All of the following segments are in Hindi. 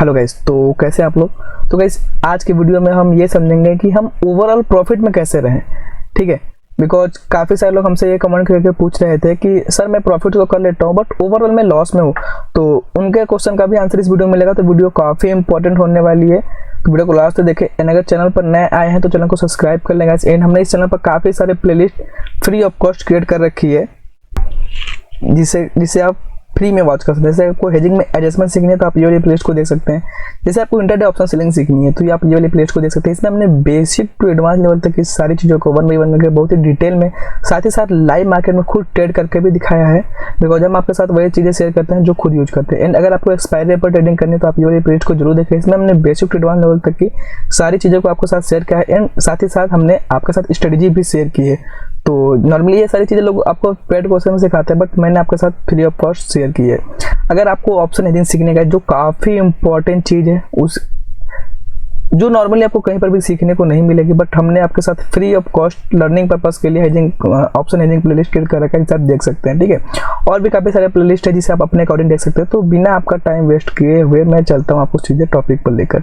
हेलो गाइस, तो कैसे आप लोग। तो गाइस आज के वीडियो में हम ये समझेंगे कि हम ओवरऑल प्रॉफिट में कैसे रहें। ठीक है, बिकॉज काफ़ी सारे लोग हमसे ये कमेंट करके पूछ रहे थे कि सर मैं प्रॉफिट तो कर लेता हूँ बट ओवरऑल मैं लॉस में हूँ। तो उनके क्वेश्चन का भी आंसर इस वीडियो में मिलेगा। तो वीडियो काफ़ी इंपॉर्टेंट होने वाली है, तो वीडियो को लास्ट तक देखें। एंड अगर चैनल पर नए आए हैं तो चैनल को सब्सक्राइब कर लेंगे। एंड हमने इस चैनल पर काफ़ी सारे playlist free of cost create कर रखी है जिसे आप फ्री में वॉच कर सकते हैं। जैसे आपको हेजिंग में एडजस्टमेंट सीखनी है तो आप ये वाली प्लेलिस्ट को देख सकते हैं। जैसे आपको इंटरडे ऑप्शन सेलिंग सीखनी है तो ये आप ये वाली प्लेलिस्ट को देख सकते हैं। इसमें हमने बेसिक टू एडवांस लेवल तक की सारी चीज़ों को वन बाई वन करके बहुत ही डिटेल में, साथ ही साथ लाइव मार्केट में खुद ट्रेड करके भी दिखाया है। बिकॉज हम आपके साथ वही चीज़ें शेयर करते हैं जो खुद यूज करते हैं। एंड अगर आपको एक्सपायरी पर ट्रेडिंग करनी है तो आप ये वाली प्लेलिस्ट को जरूर देखें। इसमें हमने बेसिक टू एडवांस लेवल तक की सारी चीज़ों को आपके साथ शेयर किया है। एंड साथ ही साथ हमने आपके साथ स्ट्रेटेजी भी शेयर की है। तो नॉर्मली ये सारी चीज़ें लोग आपको पेड कोर्स में सिखाते हैं बट मैंने आपके साथ फ्री ऑफ कॉस्ट शेयर की है। अगर आपको ऑप्शन हेजिंग सीखने का जो काफ़ी इंपॉर्टेंट चीज़ है, उस जो नॉर्मली आपको कहीं पर भी सीखने को नहीं मिलेगी बट हमने आपके साथ free of cost learning purpose के लिए hedging option hedging playlist create कर रखा है, जिसे आप देख सकते हैं। ठीक है, और भी काफ़ी सारे प्लेलिस्ट है जिसे आप अपने अकॉर्डिंग देख सकते हैं। तो बिना आपका टाइम वेस्ट किए हुए मैं चलता हूँ आपको सीधे टॉपिक पर लेकर।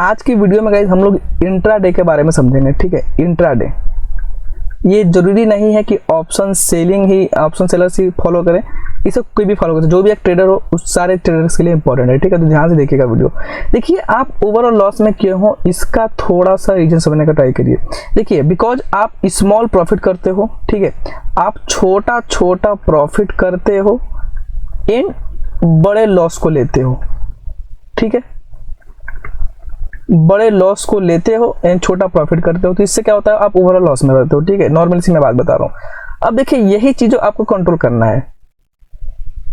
आज की वीडियो में गाइस हम लोग इंट्राडे के बारे में समझेंगे। ठीक है, इंट्राडे ये जरूरी नहीं है कि ऑप्शन सेलिंग ही ऑप्शन सेलर्स ही फॉलो करें, इसे कोई भी फॉलो करे। जो भी एक ट्रेडर हो उस सारे ट्रेडर्स के लिए इंपॉर्टेंट है। ठीक है, तो ध्यान से देखिएगा वीडियो। देखिए आप ओवरऑल लॉस में क्यों हो इसका थोड़ा सा रीजन समझने का ट्राई करिए। देखिए बिकॉज आप स्मॉल प्रॉफिट करते हो। ठीक है, आप छोटा छोटा प्रॉफिट करते हो इन बड़े लॉस को लेते हो। ठीक है, बड़े लॉस को लेते हो एंड छोटा प्रॉफिट करते हो, तो इससे क्या होता है आप ओवरऑल लॉस में रहते हो। ठीक है, नॉर्मल सी मैं बात बता रहा हूँ। अब देखिए यही चीज़ आपको कंट्रोल करना है।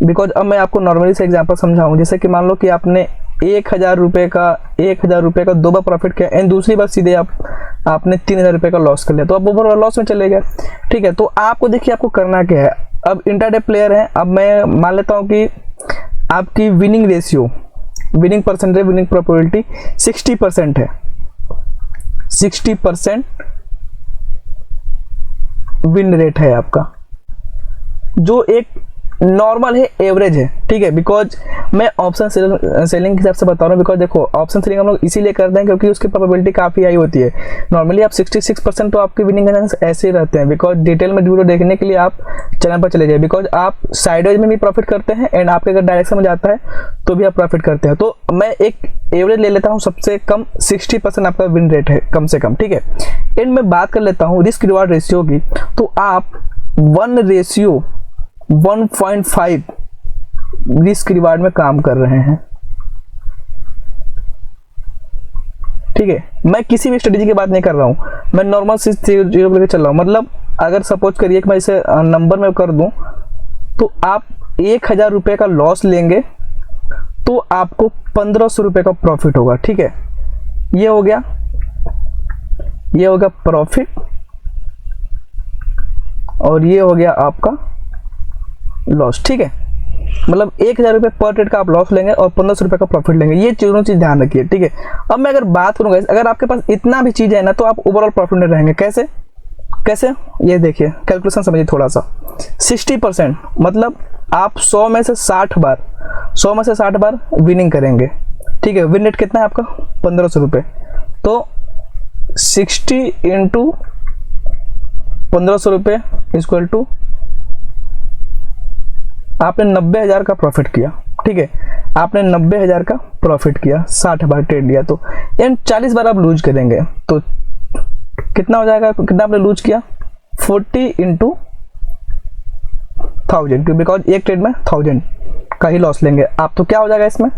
बिकॉज अब मैं आपको नॉर्मली से एग्जांपल समझाऊं। जैसे कि मान लो कि आपने 1000 रुपये का 2 बार प्रॉफिट किया एंड दूसरी बार सीधे आपने 3000 रुपये का लॉस कर लिया, तो अब ओवरऑल लॉस में चले गए। ठीक है, तो आपको देखिए आपको करना क्या है। अब इंट्राडे प्लेयर है, अब मैं मान लेता हूँ कि आपकी winning ratio, winning percentage, winning probability 60% है। 60% विन रेट है आपका, जो एक नॉर्मल है, एवरेज है। ठीक है, बिकॉज मैं ऑप्शन सेलिंग के हिसाब से बता रहा हूँ। बिकॉज देखो ऑप्शन सेलिंग हम लोग इसीलिए करते हैं क्योंकि उसकी प्रोबेबिलिटी काफ़ी हाई होती है। नॉर्मली आप 66% तो आपके विनिंग चांस ऐसे ही रहते हैं। बिकॉज डिटेल में वीडियो देखने के लिए आप चैनल पर चले जाइए। बिकॉज आप साइडवेज में भी प्रॉफिट करते हैं एंड आपके अगर डायरेक्शन में जाता है तो भी आप प्रॉफिट करते हैं। तो मैं एक एवरेज ले लेता हूँ, सबसे कम 60% आपका विन रेट है कम से कम। ठीक है, एंड मैं बात कर लेता हूँ रिस्क रिवार्ड रेशियो की, तो आप 1:1.5 रिस्क रिवार्ड में काम कर रहे हैं। ठीक है, मैं किसी भी स्ट्रेटेजी की बात नहीं कर रहा हूं, मैं नॉर्मल सी चीजों को लेकर चल रहा हूं। मतलब अगर सपोज करिए कि मैं इसे नंबर में कर दूं तो आप 1000 रुपये का लॉस लेंगे तो आपको 1500 रुपये का प्रॉफिट होगा। ठीक है, ये हो गया प्रॉफिट और ये हो गया आपका लॉस। ठीक है, मतलब 1000 रुपये पर ट्रेड का आप लॉस लेंगे और 1500 रुपये का प्रॉफिट लेंगे। ये दोनों चीज ध्यान रखिए। ठीक है, अब मैं अगर बात करूंगा, अगर आपके पास इतना भी चीज है ना तो आप ओवरऑल प्रॉफिट में रहेंगे। कैसे ये देखिए, कैलकुलेशन समझिए थोड़ा सा। 60% मतलब आप 100 में से 60 बार विनिंग करेंगे। ठीक है, विन रेट कितना है आपका 1500 रुपये, तो 60 इंटू 1500 रुपये इक्वल टू आपने 90,000 का प्रॉफिट किया। ठीक है, आपने 90,000 का प्रॉफिट किया, 60 बार ट्रेड लिया, तो एंड 40 बार आप लूज करेंगे तो कितना हो जाएगा, कितना आपने लूज किया 40 इंटू 1000, बिकॉज एक ट्रेड में 1000 का ही लॉस लेंगे आप, तो क्या हो जाएगा इसमें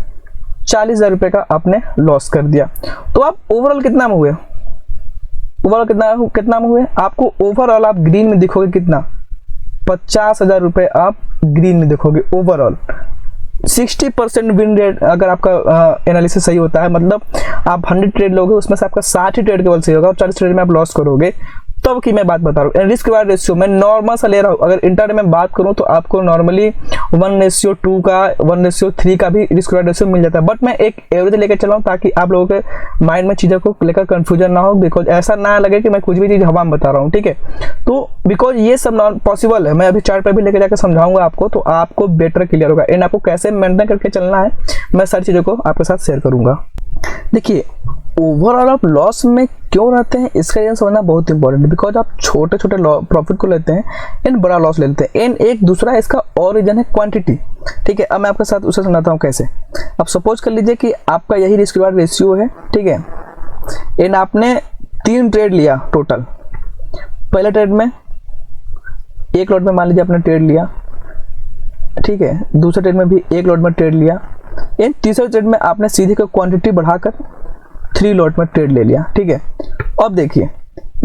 40,000 रुपये का आपने लॉस कर दिया। तो आप ओवरऑल कितना में हुए, कितना में हुए आपको ओवरऑल आप ग्रीन में दिखोगे कितना 50,000 रुपये आप ग्रीन में देखोगे ओवरऑल। 60% विन रेट अगर आपका एनालिसिस सही होता है, मतलब आप 100 ट्रेड लोगे उसमें से आपका 60 ट्रेड केवल सही होगा और 40 ट्रेड में आप लॉस करोगे, तब की मैं बात बता रहा हूँ। रिस्क रिवार्ड रेशियो मैं नॉर्मल सा ले रहा हूँ। अगर इंटरडे में बात करूँ तो आपको नॉर्मली 1:2 का 1:3 का भी रिस्क रिवार्ड रेशियो मिल जाता है, बट मैं एक एवरेज लेकर चला हूँ ताकि आप लोगों के माइंड में चीज़ों को लेकर कंफ्यूजन ना हो, बिकॉज ऐसा ना लगे कि मैं कुछ भी चीज़ हवा में बता रहा हूँ, ठीक है। तो बिकॉज ये सब नॉन पॉसिबल है, मैं अभी चार्ट पर भी लेकर जाकर समझाऊंगा आपको, तो आपको बेटर क्लियर होगा। एंड आपको कैसे मेंटेन करके चलना है मैं सारी चीज़ों को आपके साथ शेयर करूंगा। देखिए, ओवरऑल आप लॉस में क्यों रहते हैं इसका रीजन समझना बहुत इंपॉर्टेंट है, बिकॉज आप छोटे छोटे प्रॉफिट को लेते हैं एंड बड़ा लॉस लेते हैं। एंड एक दूसरा इसका और रीजन है क्वांटिटी, ठीक है। अब मैं आपके साथ उसे समझाता हूँ कैसे। अब सपोज कर लीजिए कि आपका यही रिस्क रिवार्ड रेशियो है, ठीक है, एंड आपने 3 ट्रेड लिया टोटल। पहले ट्रेड में एक लॉट में मान लीजिए आपने ट्रेड लिया, ठीक है, दूसरे ट्रेड में भी एक लॉट में ट्रेड लिया, एंड तीसरे ट्रेड में आपने सीधे का क्वांटिटी बढ़ाकर 3 लॉट में ट्रेड ले लिया, ठीक है। अब देखिए,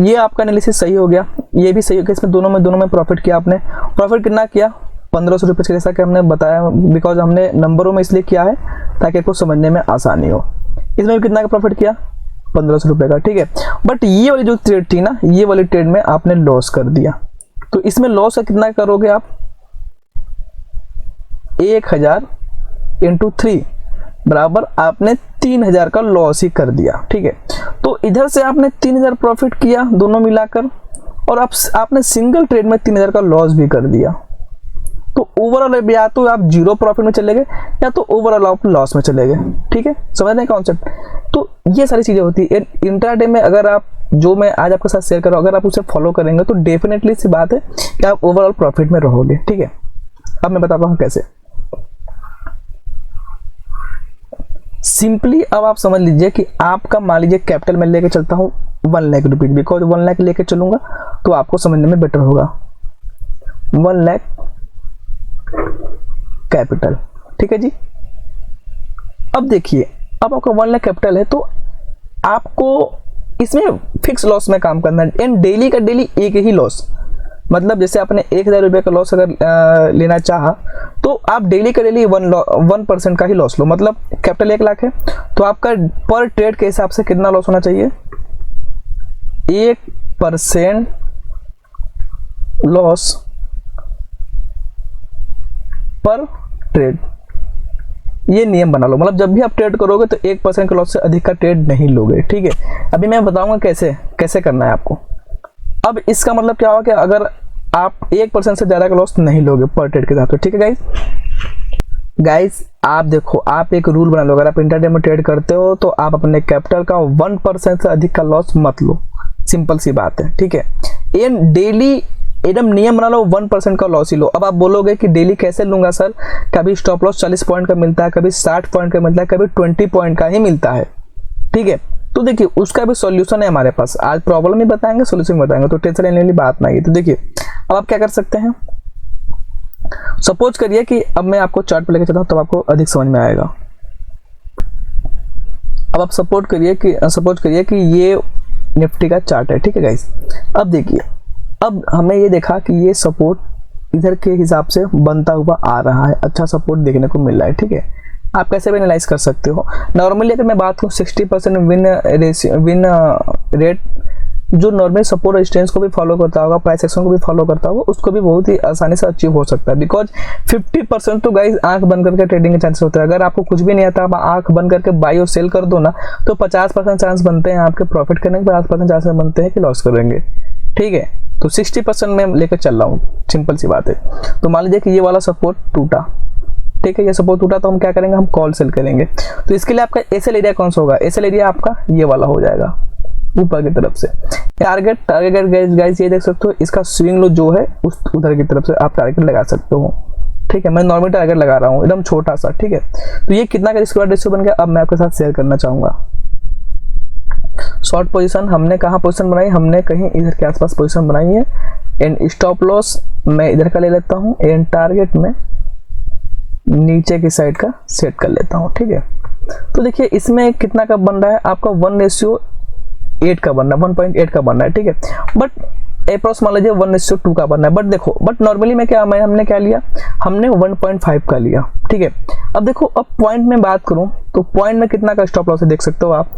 ये आपका एनालिसिस सही हो गया, ये भी सही हो गया। इसमें दोनों में प्रॉफिट किया आपने। प्रॉफिट कितना किया? 1500 रुपये, जैसा कि हमने बताया, बिकॉज हमने नंबरों में इसलिए किया है ताकि आपको समझने में आसानी हो। इसमें भी कितना का प्रॉफिट किया? 1500 रुपये का, ठीक है। बट ये वाली जो ट्रेड थी ना, ये वाली ट्रेड में आपने लॉस कर दिया। तो इसमें लॉस कितना करोगे आप? 1000 इंटू 3 बराबर आपने 3000 का लॉस ही कर दिया, ठीक है। तो इधर से आपने 3000 प्रॉफिट किया दोनों मिलाकर, और आपने सिंगल ट्रेड में 3000 का लॉस भी कर दिया। तो ओवरऑल या तो आप जीरो प्रॉफिट में चले गए या तो ओवरऑल आप लॉस में चले गए, ठीक है। समझ रहे हैं कॉन्सेप्ट? तो ये सारी चीजें होती है इंट्राडे में। अगर आप जो मैं आज आपके साथ शेयर कर रहा हूँ, अगर आप उसे फॉलो करेंगे तो डेफिनेटली सी बात है कि आप ओवरऑल प्रॉफिट में रहोगे, ठीक है। अब मैं बताता हूँ कैसे। सिंपली अब आप समझ लीजिए कि आपका मान लीजिए कैपिटल में लेके चलता हूँ 1 लाख रुपीज, बिकॉज 1 लाख लेके चलूंगा तो आपको समझने में बेटर होगा। 1 लाख कैपिटल, ठीक है जी। अब देखिए, अब आपका 1 लाख कैपिटल है तो आपको इसमें फिक्स लॉस में काम करना है, एंड डेली का डेली एक ही लॉस। मतलब जैसे आपने 1000 रुपये का लॉस अगर लेना चाहा तो आप डेली का डेली 1% का ही लॉस लो। मतलब कैपिटल 1 लाख है तो आपका पर ट्रेड के हिसाब से कितना लॉस होना चाहिए? 1% लॉस पर ट्रेड, ये नियम बना लो। मतलब जब भी आप ट्रेड करोगे तो 1% के लॉस से अधिक का ट्रेड नहीं लोगे, ठीक है। अभी मैं बताऊंगा कैसे करना है आपको। अब इसका मतलब क्या होगा कि अगर आप 1% से ज्यादा का लॉस नहीं लोगे पर ट्रेड के साथ, तो ठीक है गाइस। आप देखो, आप एक रूल बना लो, अगर आप इंटरडे में ट्रेड करते हो तो आप अपने कैपिटल का 1% से अधिक का लॉस मत लो। सिंपल सी बात है, ठीक है। एंड डेली एकदम नियम बना लो, 1% का लॉस ही लो। अब आप बोलोगे कि डेली कैसे लूंगा सर? कभी स्टॉप लॉस 40 पॉइंट का मिलता है, कभी 60 पॉइंट का मिलता है, कभी 20 पॉइंट का ही मिलता है, ठीक है। तो देखिए, उसका भी सॉल्यूशन है हमारे पास। आज प्रॉब्लम ही बताएंगे, सॉल्यूशन बताएंगे, तो टेंशन लेने वाली बात नहीं है। तो देखिए, अब आप क्या कर सकते हैं। सपोज करिए कि अब मैं आपको चार्ट पर लेकर चलता हूं तब आपको अधिक समझ में आएगा। अब आप सपोज करिए कि ये निफ्टी का चार्ट है, ठीक है गाइस। अब देखिए, अब हमने ये देखा कि ये सपोर्ट इधर के हिसाब से बनता हुआ आ रहा है, अच्छा सपोर्ट देखने को मिल रहा है, ठीक है। आप कैसे भी एनालाइज कर सकते हो। नॉर्मली अगर मैं बात करूँ 60% विन रेट, जो नॉर्मल सपोर्ट रेजिस्टेंस को भी फॉलो करता होगा, प्राइस एक्शन को भी फॉलो करता होगा, उसको भी बहुत ही आसानी से अचीव हो सकता है। बिकॉज 50% तो गाइस आंख बंद करके ट्रेडिंग के चांसेस होते हैं। अगर आपको कुछ भी नहीं आता, आप आंख बंद करके बाई और सेल कर दो ना, तो 50% चांस बनते हैं आपके प्रॉफिट करने के, 50% चांस बनते हैं कि लॉस करेंगे, ठीक है। तो 60% में लेकर चल रहा हूँ, सिंपल सी बात है। तो मान लीजिए कि ये वाला सपोर्ट टूटा, ठीक है, ये सपोर्ट टूटा तो हम क्या करेंगे? हम कॉल सेल करेंगे। तो इसके लिए आपका एसएल एरिया कौन सा होगा? एसएल एरिया आपका ये वाला हो जाएगा ऊपर की तरफ से। टारगेट गाइस ये देख सकते हो, इसका स्विंग लो जो है उस उधर की तरफ से आप टारगेट लगा सकते हो, ठीक है। मैं नॉर्मल टारगेट लगा रहा हूँ, एकदम छोटा सा, ठीक है। तो ये कितना का रिस्क रिवार्ड रेशियो बन गया, अब मैं आपके साथ शेयर करना चाहूंगा। शॉर्ट पोजीशन हमने कहाँ पोजीशन बनाई? हमने कहीं इधर के आसपास पोजीशन बनाई है। एंड स्टॉप लॉस मैं इधर का ले लेता हूँ, एंड टारगेट में नीचे की साइड का सेट कर लेता हूँ, ठीक है। तो देखिए, इसमें कितना का बन रहा है आपका? 1:8 का बन रहा है, 1.8 का बन रहा है, ठीक है। बट अप्रोक्स मान लीजिए 1:2 का बनना है। बट देखो, बट नॉर्मली में हमने क्या लिया? हमने 1.5 का लिया, ठीक है। अब देखो, अब पॉइंट में बात करूं तो पॉइंट में कितना का स्टॉप लॉस है देख सकते हो आप।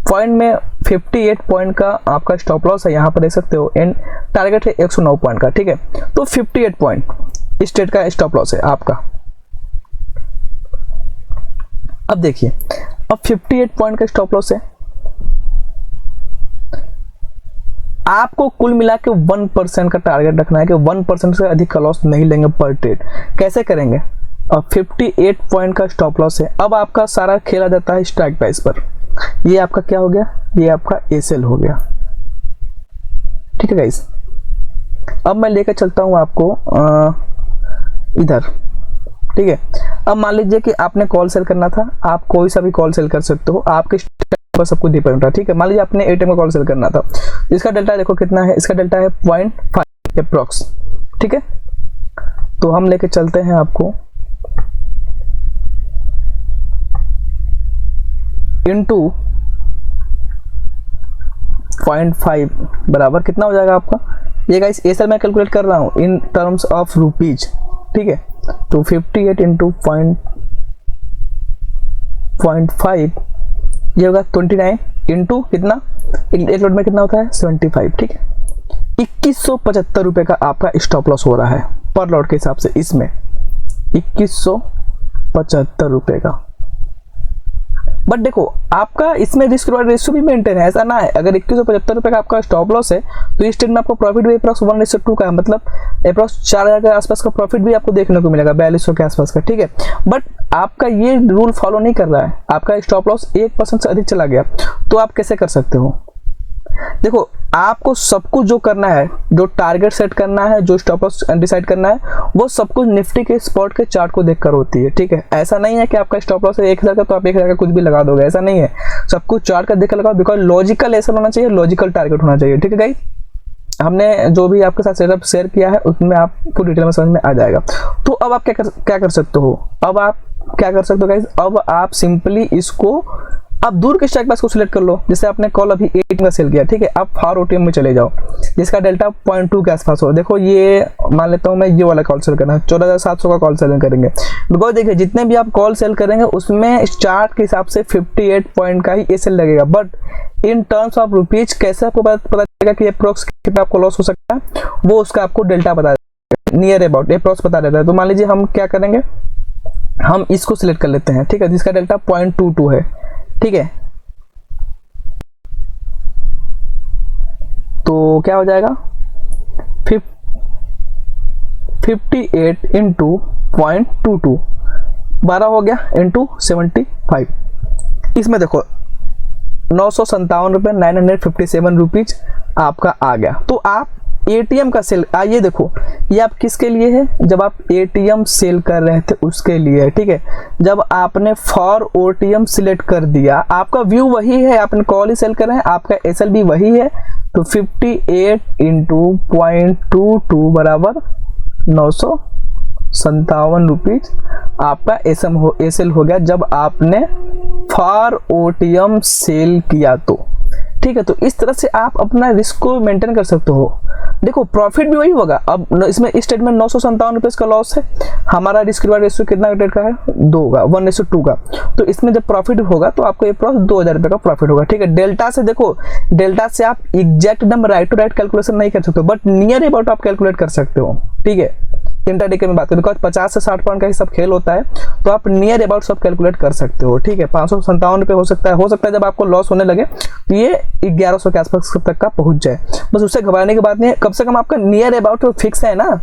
पॉइंट में 58 पॉइंट का आपका स्टॉप लॉस है, यहाँ पर देख सकते हो। एंड टारगेट है 109 पॉइंट का, ठीक है। तो 58 पॉइंट स्ट्रेट का स्टॉप लॉस है आपका। अब देखिए, अब 58 पॉइंट का स्टॉप लॉस है, आपको कुल मिला के 1% का टारगेट रखना है कि 1% से अधिक का लॉस नहीं लेंगे पर ट्रेड। कैसे करेंगे? अब 58 पॉइंट का स्टॉप लॉस है। अब आपका सारा खेला जाता है स्ट्राइक प्राइस पर। ये आपका क्या हो गया? ये आपका एसएल हो गया, ठीक है गाइस। अब मैं लेकर चलता हूं आपको इधर, ठीक है। अब मान लीजिए कि आपने कॉल सेल करना था, आप कोई सा भी कॉल सेल कर सकते हो, आपके पर सब कुछ डिपेंड है, ठीक है। मान लीजिए आपने एटीएम का कॉल सेल करना था, इसका डेल्टा देखो कितना है, इसका डेल्टा है 0.5 अप्रॉक्स, ठीक है। तो हम लेके चलते हैं आपको इनटू 0.5 बराबर कितना हो जाएगा आपका। ये गाइस एसएल मैं कैलकुलेट कर रहा हूं इन टर्म्स ऑफ रुपीज, ठीक है। तो 58 इंटू 0.5 ये होगा 29 इंटू कितना, एक लोड में कितना होता है 75, ठीक है। 2175 रुपए का आपका स्टॉप लॉस हो रहा है पर लॉट के हिसाब से, इसमें 2175 रुपए का। बट देखो, आपका इसमें रिस्क रिवार्ड रेशियो भी मेंटेन है, ऐसा ना है। अगर 2175 रुपए का आपका स्टॉप लॉस है तो इस ट्रेड में आपको प्रॉफिट भी अप्रॉक्स 1:2 का है, मतलब अप्रॉक्स 4000 के आसपास का प्रॉफिट भी आपको देखने को मिलेगा, 4200 के आसपास का, ठीक है। बट आपका ये रूल फॉलो नहीं कर रहा है, आपका स्टॉप लॉस 1% से अधिक चला गया, तो आप कैसे कर सकते हो? देखो, आपको सब कुछ जो करना है, जो टारगेट सेट करना है, जो स्टॉप लॉस डिसाइड करना है, वो सब कुछ निफ्टी के स्पॉट के चार्ट को देखकर होती है, ठीक है। ऐसा नहीं है कि आपका स्टॉप लॉस है 1000 का तो आप 1000 का कुछ भी लगा दोगे, ऐसा नहीं है। सब कुछ चार्ट का देखकर लगाओ, बिकॉज लॉजिकल ऐसा होना चाहिए, लॉजिकल टारगेट होना चाहिए, ठीक है गाइस। हमने जो भी आपके साथ सेटअप शेयर किया है उसमें आपको डिटेल में समझ में आ जाएगा। तो अब आप क्या कर सकते हो? अब आप क्या कर सकते हो गाइस? अब आप सिंपली इसको आप दूर के स्ट्राइक प्राइस को सिलेक्ट कर लो। जैसे आपने कॉल अभी 8 का सेल किया, ठीक है। आप फार ओटीएम में चले जाओ जिसका डेल्टा 0.2 के आसपास हो। देखो, ये मान लेता हूं मैं ये वाला कॉल सेल करना है, 14700 का कॉल सेल करेंगे। बिकॉज देखिए, जितने भी आप कॉल सेल करेंगे उसमें चार्ट के हिसाब से 58 पॉइंट का ही एसएल लगेगा। But in terms of rupees कैसे आपको पता चलेगा कि अप्रोक्स कितना आपको लॉस हो सकता है? वो उसका आपको डेल्टा बता देगा, नियर अबाउट अप्रोक्स बता देता है। तो मान लीजिए हम क्या करेंगे, हम इसको सिलेक्ट कर लेते हैं, ठीक है, जिसका डेल्टा 0.22 है, ठीक है। तो क्या हो जाएगा, 58 इंटू 0.22 12 हो गया इंटू 75। इसमें देखो 957 रुपये 957 रुपीज आपका आ गया। तो आप एटीएम का सेल, आइए देखो, ये आप किसके लिए है? जब आप एटीएम सेल कर रहे थे उसके लिए, ठीक है। जब आपने फॉर ओटीएम सिलेक्ट कर दिया, आपका व्यू वही है, आपने कॉल ही सेल कर रहे हैं, आपका एसएल भी वही है। तो 58 इंटू 0.22 बराबर 957 रुपीज आपका एसएल हो गया जब आपने फॉर ओटीएम सेल किया तो, ठीक है। तो इस तरह से आप अपना रिस्क को मेंटेन कर सकते हो। देखो, प्रॉफिट भी वही होगा। अब इसमें इस ट्रेड में 957 रुपए का लॉस है, हमारा रिस्क रिवार्ड रेशियो कितना ट्रेड का है? 2 का, 1:2 का। तो इसमें जब प्रॉफिट होगा तो आपको ये 2000 रुपए का प्रॉफिट होगा, ठीक है। डेल्टा से देखो, डेल्टा से आप एग्जैक्ट एकदम राइट टू राइट कैलकुलेशन नहीं कर सकते हो, बट नियर अबाउट आप कैलकुलेट कर सकते हो, ठीक है। इंट्राडे के में बात करें, बिकॉज 50 से 60 पॉइंट का ही सब खेल होता है, तो आप नियर अबाउट सब कैलकुलेट कर सकते हो, ठीक है। 557 रुपए हो सकता है जब आपको लॉस होने लगे तो ये 1100 के आसपास तक का पहुंच जाए। बस उससे घबराने की बात नहीं है, कम से कम आपका नियर अबाउट फिक्स है ना,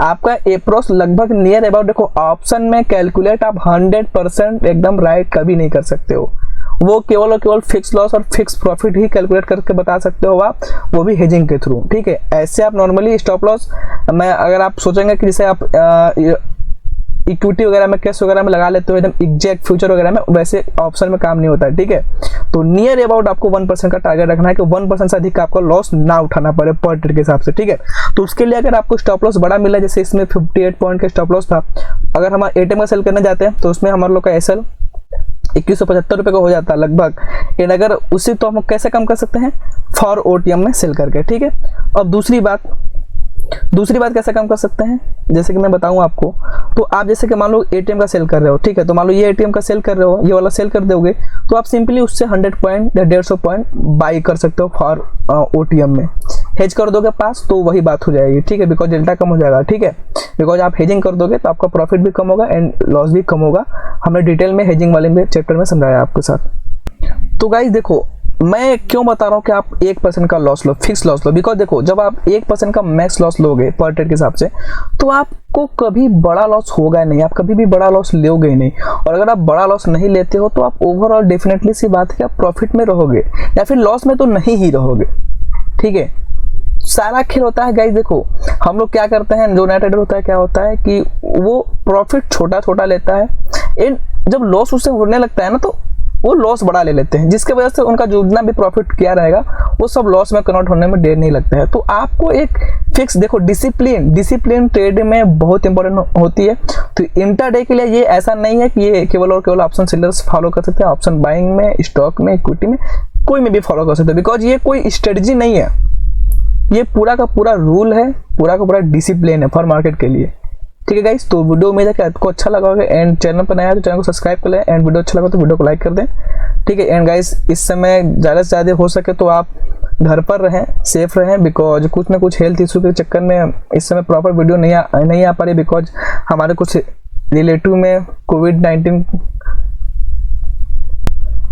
आपका एप्रोच लगभग नियर अबाउट। देखो, ऑप्शन में कैलकुलेट आप 100% एकदम राइट कभी नहीं कर सकते हो, वो केवल और केवल फिक्स लॉस और फिक्स प्रॉफिट ही कैलकुलेट करके बता सकते हो आप, वो भी हेजिंग के थ्रू, ठीक है। ऐसे आप नॉर्मली स्टॉप लॉस में अगर आप सोचेंगे कि जैसे आप इक्विटी वगैरह में, कैश वगैरह में लगा लेते हो एकदम एग्जैक्ट फ्यूचर वगैरह में, वैसे ऑप्शन में काम नहीं होता है, ठीक है। तो नियर अबाउट आपको 1% का टारगेट रखना है कि 1% से अधिक का आपको लॉस ना उठाना पड़े पर ट्रेड के हिसाब से, ठीक है। तो उसके लिए अगर आपको स्टॉप लॉस बड़ा मिला, जैसे इसमें 58 पॉइंट का स्टॉप लॉस था, अगर हम एटीएम का सेल करने जाते हैं तो उसमें हमारे लोग का एसएल 2175 रुपए का हो जाता है लगभग। एंड अगर उसी तो हम कैसे कम कर सकते हैं? फॉर ओटीएम में सेल करके, ठीक है। अब दूसरी बात, दूसरी बात कैसे काम कर सकते हैं, जैसे कि मैं बताऊं आपको, तो आप जैसे कि मान लो एटीएम का सेल कर रहे हो, ठीक है, तो मान लो ये एटीएम का सेल कर रहे हो, ये वाला सेल कर दोगे, तो आप सिंपली उससे 100 पॉइंट या 150 पॉइंट बाई कर सकते हो फॉर ओटीएम में। हेज कर दोगे पास तो वही बात हो जाएगी, ठीक है, बिकॉज डेल्टा कम हो जाएगा, ठीक है, बिकॉज आप हेजिंग कर दोगे तो आपका प्रॉफिट भी कम होगा एंड लॉस भी कम होगा। हमने डिटेल में हेजिंग वाले में चैप्टर में समझाया आपके साथ। तो गाइस देखो, मैं क्यों बता रहा हूँ कि आप 1% का loss low, fix loss low, because देखो जब आप 1% का मैक्स लॉस लोगे पर ट्रेड के हिसाब से, तो आपको कभी बड़ा लॉस होगा नहीं, आप कभी भी बड़ा लॉस लोगे ही नहीं। और अगर आप बड़ा लॉस नहीं लेते हो तो आप ओवरऑल डेफिनेटली सी बात है कि आप प्रॉफिट में रहोगे या फिर लॉस में तो नहीं ही रहोगे, ठीक है। सारा खेल होता है गाइस, देखो हम लोग क्या करते हैं, जो नया ट्रेडर होता है क्या होता है कि वो प्रॉफिट छोटा छोटा लेता है एंड जब लॉस उससे होने लगता है ना तो वो लॉस बड़ा ले लेते हैं, जिसके वजह से उनका जो जितना भी प्रॉफिट किया रहेगा वो सब लॉस में कन्वर्ट होने में देर नहीं लगता है। तो आपको एक फिक्स, देखो डिसिप्लिन ट्रेड में बहुत इंपॉर्टेंट होती है। तो इंट्राडे के लिए ये ऐसा नहीं है कि ये केवल और केवल ऑप्शन सेलर्स फॉलो कर सकते हैं, ऑप्शन बाइंग में, स्टॉक में, इक्विटी में, कोई में भी फॉलो कर सकते हैं, बिकॉज ये कोई स्ट्रेटजी नहीं है, ये पूरा का पूरा रूल है, पूरा का पूरा डिसिप्लिन है फॉर मार्केट के लिए, ठीक है गाइस। तो वीडियो उम्मीद है कि आपको अच्छा लगा होगा एंड चैनल पर नया है तो चैनल को सब्सक्राइब कर लें एंड वीडियो अच्छा लगा तो वीडियो को लाइक कर दें, ठीक है। एंड गाइस इस समय ज़्यादा से ज़्यादा हो सके तो आप घर पर रहें, सेफ रहें, बिकॉज कुछ ना कुछ हेल्थ इशू के चक्कर में इस समय प्रॉपर वीडियो नहीं आ पा रही, बिकॉज हमारे कुछ रिलेटिव में कोविड-19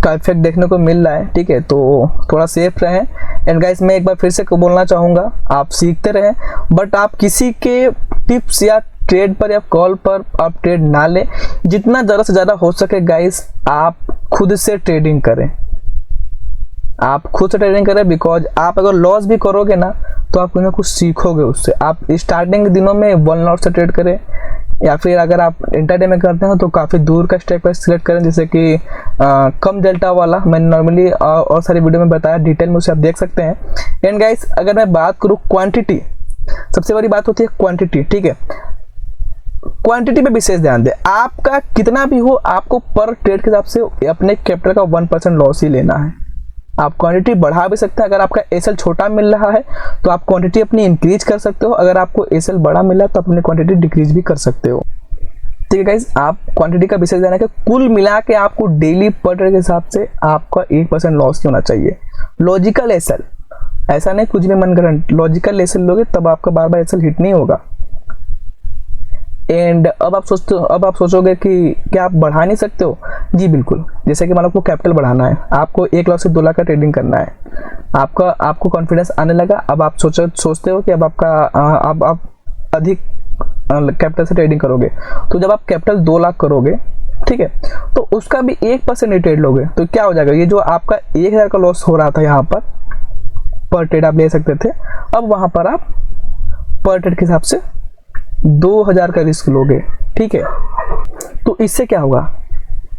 का इफेक्ट देखने को मिल रहा है, ठीक है, तो थोड़ा सेफ रहें। एंड गाइस मैं एक बार फिर से बोलना चाहूँगा, आप सीखते रहें बट आप किसी के टिप्स या ट्रेड पर या कॉल पर आप ट्रेड ना लें। जितना ज़्यादा से ज़्यादा हो सके गाइस आप खुद से ट्रेडिंग करें, आप खुद से ट्रेडिंग करें, बिकॉज आप अगर लॉस भी करोगे ना तो आप कुछ ना कुछ सीखोगे उससे। आप स्टार्टिंग के दिनों में 1 लॉट से ट्रेड करें या फिर अगर आप इंटरडे में करते हैं तो काफ़ी दूर का स्टेप सिलेक्ट करें, जैसे कि कम डेल्टा वाला मैंने नॉर्मली और सारी वीडियो में बताया, डिटेल में उसे आप देख सकते हैं। एंड गाइस अगर मैं बात करूँ क्वांटिटी, सबसे बड़ी बात होती है क्वांटिटी, ठीक है, क्वांटिटी पे विशेष ध्यान दें। आपका कितना भी हो आपको पर ट्रेड के हिसाब से अपने कैपिटल का 1% लॉस ही लेना है। आप क्वांटिटी बढ़ा भी सकते हैं, अगर आपका एसएल छोटा मिल रहा है तो आप क्वांटिटी अपनी इंक्रीज कर सकते हो, अगर आपको एसएल बड़ा मिला तो अपनी क्वांटिटी डिक्रीज भी कर सकते हो, ठीक है गाइस। आप क्वांटिटी का विशेष ध्यान रखें, कुल मिला के आपको डेली पर ट्रेड के हिसाब से आपका 1% लॉस नहीं होना चाहिए। लॉजिकल एसएल, ऐसा नहीं कुछ भी मनगढ़ंत, लॉजिकल एसएल लोगे तब आपका बार बार एसएल हिट नहीं होगा। एंड अब आप सोचोगे कि क्या आप बढ़ा नहीं सकते हो? जी बिल्कुल, जैसे कि मान लो आपको कैपिटल बढ़ाना है, आपको 1 लाख से 2 लाख का ट्रेडिंग करना है, आपको कॉन्फिडेंस आने लगा, अब आप सोचते हो कि अब आप अधिक कैपिटल से ट्रेडिंग करोगे। तो जब आप कैपिटल 2 लाख करोगे, ठीक है, तो उसका भी 1% ही ट्रेड लोगे तो क्या हो जाएगा, ये जो आपका 1000 का लॉस हो रहा था यहाँ पर ट्रेड आप ले सकते थे, अब वहाँ पर आप पर ट्रेड के हिसाब से 2000 का रिस्क लोगे, ठीक है। तो इससे क्या होगा,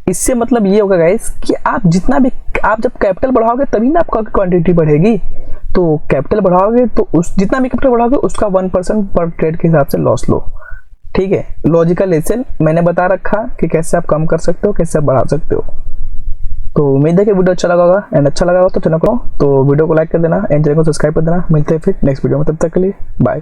इससे मतलब ये होगा गाइस कि आप जब कैपिटल बढ़ाओगे तभी ना आपका क्वांटिटी बढ़ेगी। तो कैपिटल बढ़ाओगे तो जितना भी कैपिटल बढ़ाओगे उसका 1% पर ट्रेड के हिसाब से लॉस लो, ठीक है। लॉजिकल एसएल मैंने बता रखा कि कैसे आप कम कर सकते हो, कैसे आप बढ़ा सकते हो। तो उम्मीद है कि वीडियो अच्छा लगा होगा एंड अच्छा लगा होगा तो चैनल को वीडियो को लाइक कर देना एंड चैनल को सब्सक्राइब कर देना। मिलते हैं फिर नेक्स्ट वीडियो में, तब तक के लिए बाय।